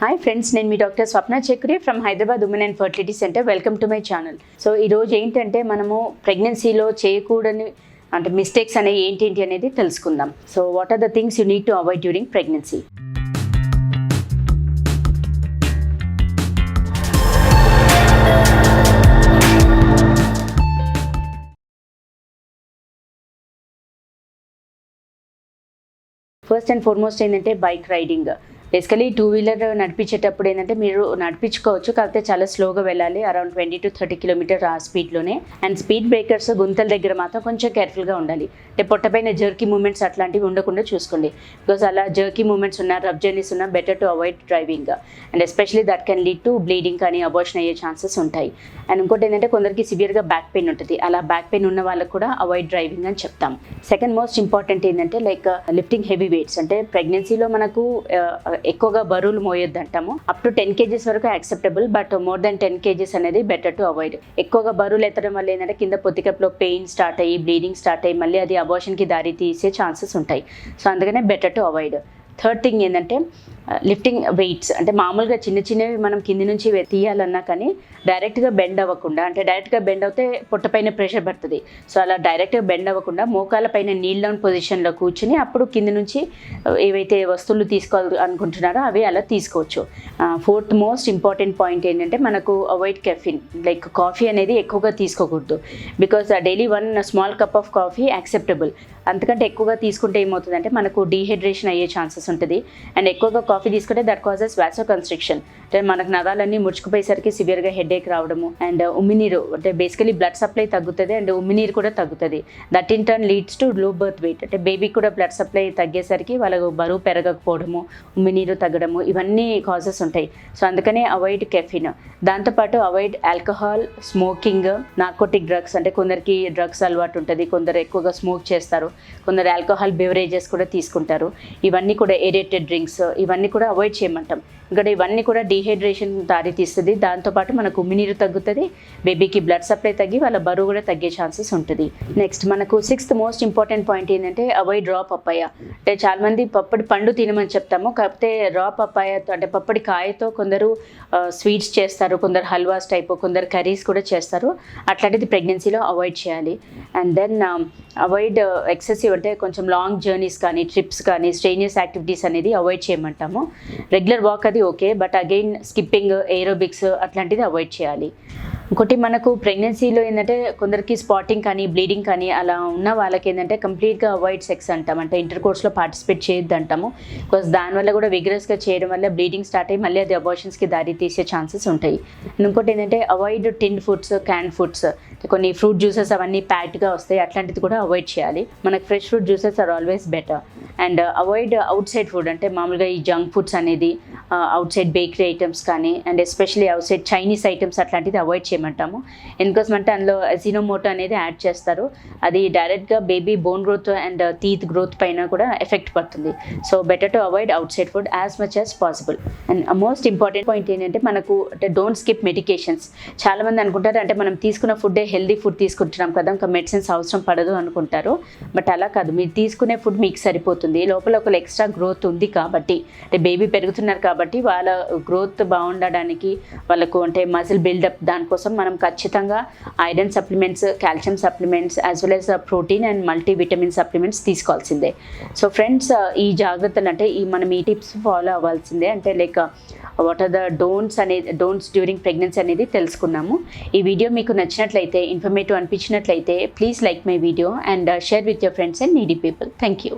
Hi friends, నేను మీ doctor Swapna Chakri from Hyderabad women and fertility centre. Welcome to my channel. So ఈరోజు ఏంటంటే మనము ప్రెగ్నెన్సీలో చేయకూడని మిస్టేక్స్ అనేవి ఏంటి అనేది తెలుసుకుందాం. So what are the things you need to avoid during pregnancy? First and foremost ఏంటంటే బైక్ రైడింగ్. బేసికలీ 2-వీలర్ నడిపించేటప్పుడు ఏంటంటే మీరు నడిపించుకోవచ్చు, కాకపోతే చాలా స్లోగా వెళ్ళాలి. అరౌండ్ 20 to 30 km ఆ స్పీడ్లోనే. అండ్ స్పీడ్ బ్రేకర్స్ గుంతల దగ్గర మాత్రం కొంచెం కేర్ఫుల్గా ఉండాలి. అంటే పొట్టపైన జర్కీ మూమెంట్స్ అట్లాంటివి ఉండకుండా చూసుకోండి. బికాస్ అలా జర్కీ మూమెంట్స్ ఉన్న, రఫ్ జర్నీస్ ఉన్న better to avoid driving. And especially that can lead to bleeding కానీ అబార్షన్ అయ్యే ఛాన్సెస్ ఉంటాయి. అండ్ ఇంకోటి ఏంటంటే కొందరికి సివియర్గా బ్యాక్ పెయిన్ ఉంటుంది. అలా బ్యాక్ పెయిన్ ఉన్న వాళ్ళకు కూడా అవాయిడ్ డ్రైవింగ్ అని చెప్తాం. సెకండ్ మోస్ట్ ఇంపార్టెంట్ ఏంటంటే లైక్ లిఫ్టింగ్ హెవీ వెయిట్స్. అంటే ప్రెగ్నెన్సీలో మనకు ఎక్కువగా బరువులు మోయొద్దు అంటాము. అప్ టు 10 kgs వరకు acceptable, but more than 10 kgs అనేది బెటర్ టు అవాయిడ్. ఎక్కువగా బరువులు ఎత్తడం వల్ల ఏంటంటే కింద పొత్తికప్పులో పెయిన్ స్టార్ట్ అయ్యి, బ్లీడింగ్ స్టార్ట్ అయ్యి మళ్ళీ అది అబార్షన్కి దారి తీసే ఛాన్సెస్ ఉంటాయి. సో అందుకనే better to avoid. Third thing ఏంటంటే లిఫ్టింగ్ వెయిట్స్. అంటే మామూలుగా చిన్నవి మనం కింది నుంచి తీయాలన్నా కానీ డైరెక్ట్గా బెండ్ అవ్వకుండా, అంటే డైరెక్ట్గా బెండ్ అవుతే పొట్టపైన ప్రెషర్ పడుతుంది. సో అలా డైరెక్ట్గా బెండ్ అవ్వకుండా మోకాల పైన నీల్ డౌన్ పొజిషన్లో కూర్చుని అప్పుడు కింది నుంచి ఏవైతే వస్తువులు తీసుకోవాలి అనుకుంటున్నారో అవి అలా తీసుకోవచ్చు. ఫోర్త్ మోస్ట్ ఇంపార్టెంట్ పాయింట్ ఏంటంటే మనకు అవాయిడ్ కెఫిన్. లైక్ కాఫీ అనేది ఎక్కువగా తీసుకోకూడదు. Because daily 1 small cup of coffee acceptable. అంతకంటే ఎక్కువగా తీసుకుంటే ఏమవుతుందంటే మనకు డీహైడ్రేషన్ అయ్యే ఛాన్సెస్ ఉంటుంది. అండ్ ఎక్కువగా కాఫీ తీసుకుంటే దట్ కాజెస్ వాసో కన్స్ట్రిక్షన్. అంటే మనకు నరాలన్నీ ముడుచుకుపోయేసరికి సివియర్గా హెడేక్ రావడము. అండ్ ఉమ్మినీరు, అంటే బేసికలీ బ్లడ్ సప్లై తగ్గుతుంది అండ్ ఉమ్మినీరు కూడా తగ్గుతుంది. That in turn leads to low birth weight. అంటే బేబీకి కూడా బ్లడ్ సప్లై తగ్గేసరికి వాళ్ళకు బరువు పెరగకపోవడము, ఉమ్మినీరు తగ్గడము, ఇవన్నీ కాజెస్ ఉంటాయి. సో అందుకనే అవాయిడ్ కెఫిన్. దాంతోపాటు avoid alcohol, smoking, narcotic drugs. అంటే కొందరికి డ్రగ్స్ అలవాటు ఉంటుంది, కొందరు ఎక్కువగా స్మోక్ చేస్తారు, కొందరు ఆల్కహాల్ బెవరేజెస్ కూడా తీసుకుంటారు. ఇవన్నీ కూడా ఏరేటెడ్ డ్రింక్స్, ఇవన్నీ కూడా అవాయిడ్ చేయమంటాం. ఇక్కడ ఇవన్నీ కూడా డీహైడ్రేషన్ దారి తీస్తుంది. దాంతోపాటు మనకు ఉమ్మినీరు తగ్గుతుంది, బేబీకి బ్లడ్ సప్లై తగ్గి వాళ్ళ బరువు కూడా తగ్గే ఛాన్సెస్ ఉంటుంది. నెక్స్ట్ మనకు 6th మోస్ట్ ఇంపార్టెంట్ పాయింట్ ఏంటంటే అవాయిడ్ రా పప్పాయ. అంటే చాలామంది పప్పడి పండు తినమని చెప్తాము, కాకపోతే రా పప్పాయతో, అంటే పప్పడి కాయతో కొందరు స్వీట్స్ చేస్తారు, కొందరు హల్వాస్ టైపు, కొందరు కర్రీస్ కూడా చేస్తారు. అట్లాంటిది ప్రెగ్నెన్సీలో అవాయిడ్ చేయాలి. అండ్ దెన్ అవాయిడ్ ఎక్సెసివ్, అంటే కొంచెం లాంగ్ జర్నీస్ కానీ, ట్రిప్స్ కానీ, స్ట్రేనియస్ యాక్టివిటీస్ అనేది అవాయిడ్ చేయమంటాము. రెగ్యులర్ వాక్ అది okay, but again skipping, aerobics అట్లాంటిది అవాయిడ్ చేయాలి. ఇంకోటి మనకు ప్రెగ్నెన్సీలో ఏంటంటే కొందరికి స్పాటింగ్ కానీ, బ్లీడింగ్ కానీ అలా ఉన్న వాళ్ళకి ఏంటంటే కంప్లీట్గా అవాయిడ్ సెక్స్ అంటాం. అంటే ఇంటర్ కోర్స్లో పార్టిసిపేట్ చేయొద్దు అంటాము. బికాస్ దానివల్ల కూడా విగ్రస్గా చేయడం వల్ల బ్లీడింగ్ స్టార్ట్ అయ్యి మళ్ళీ అది అబార్షన్స్కి దారి తీసే ఛాన్సెస్ ఉంటాయి. ఇంకోటి ఏంటంటే avoid tinned foods, can foods. కొన్ని ఫ్రూట్ జ్యూసెస్ అవన్నీ ప్యాక్డ్గా వస్తాయి, అట్లాంటిది కూడా అవాయిడ్ చేయాలి. మనకు fresh fruit juices are always better. And avoid outside food. అంటే మామూలుగా ఈ జంక్ ఫుడ్స్ అనేది, అవుట్ సైడ్ బేకరీ ఐటమ్స్ కానీ, and especially outside Chinese items అట్లాంటిది అవాయిడ్ చేయమంటాము. ఎందుకోసం అంటే అందులో అజినోమోటో అనేది యాడ్ చేస్తారు. అది డైరెక్ట్గా baby bone growth and teeth growth పైన కూడా ఎఫెక్ట్ పడుతుంది. So better to avoid outside food as much as possible. And most important point ఏంటంటే మనకు అంటే డోంట్ స్కిప్ మెడికేషన్స్. చాలామంది అనుకుంటారు అంటే మనం తీసుకున్న ఫుడ్డే హెల్దీ ఫుడ్ తీసుకుంటున్నాం కదా, ఇంకా మెడిసిన్స్ అవసరం పడదు అనుకుంటారు. బట్ అలా కాదు, మీరు తీసుకునే ఫుడ్ మీకు సరిపోతుంది. లోపల ఒక ఎక్స్ట్రా గ్రోత్ ఉంది కాబట్టి, అంటే బేబీ పెరుగుతున్నారు కాబట్టి వాళ్ళ గ్రోత్ బాగుండడానికి, వాళ్ళకు అంటే మజిల్ బిల్డప్, దానికోసం మనం ఖచ్చితంగా iron supplements, calcium supplements as well as protein and multivitamin supplements తీసుకోవాల్సిందే. సో ఫ్రెండ్స్, ఈ జాగ్రత్తలు అంటే మనం ఈ టిప్స్ ఫాలో అవ్వాల్సిందే. అంటే like what are the don'ts during pregnancy అనేది తెలుసుకున్నాము. ఈ వీడియో మీకు నచ్చినట్లయితే, ఇన్ఫర్మేటివ్ అనిపించినట్లయితే please like my video and share with your friends and needy people. Thank you.